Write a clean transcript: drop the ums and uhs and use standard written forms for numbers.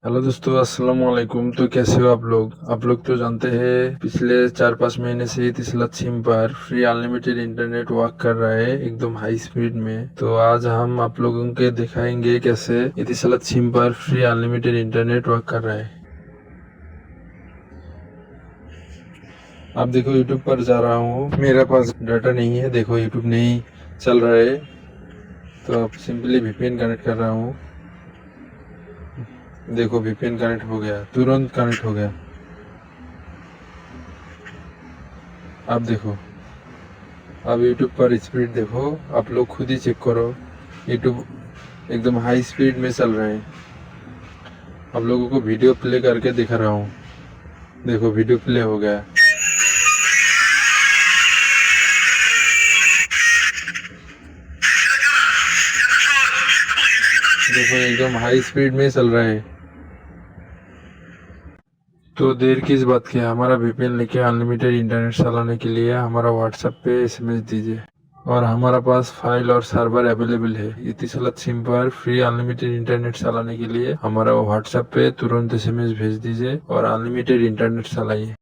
Hello दोस्तों, अस्सलाम वालेकुम। तो कैसे हो आप लोग तो जानते हैं पिछले 4-5 महीने से इतिसलत सिम पर फ्री अनलिमिटेड इंटरनेट वर्क कर रहा है एकदम हाई स्पीड में। तो आज हम आप लोगों के दिखाएंगे कैसे इतिसलत सिम पर फ्री अनलिमिटेड इंटरनेट वर्क कर रहा है। आप देखो, यूट्यूब पर जा रहा हूँ, मेरे पास डाटा नहीं है, देखो यूट्यूब नहीं चल रहा है। तो अब सिंपली वीपीएन कनेक्ट कर रहा हूँ। देखो वीपीएन कनेक्ट हो गया, तुरंत कनेक्ट हो गया। आप देखो, अब यूट्यूब पर स्पीड देखो, आप लोग खुद ही चेक करो। यूट्यूब एकदम हाई स्पीड में चल रहे हैं। आप लोगों को वीडियो प्ले करके दिखा रहा हूँ। देखो वीडियो प्ले हो गया। देखो एकदम हाई स्पीड में चल रहा है। तो देर किस बात की है, हमारा वीपीएन लेके अनलिमिटेड इंटरनेट चलाने के लिए हमारा व्हाट्सएप पे एसएमएस दीजिए। और हमारा पास फाइल और सर्वर अवेलेबल है। इतिसलत सिम पर फ्री अनलिमिटेड इंटरनेट चलाने के लिए हमारा व्हाट्सएप पे तुरंत एसएमएस भेज दीजिए और अनलिमिटेड इंटरनेट चलाइए।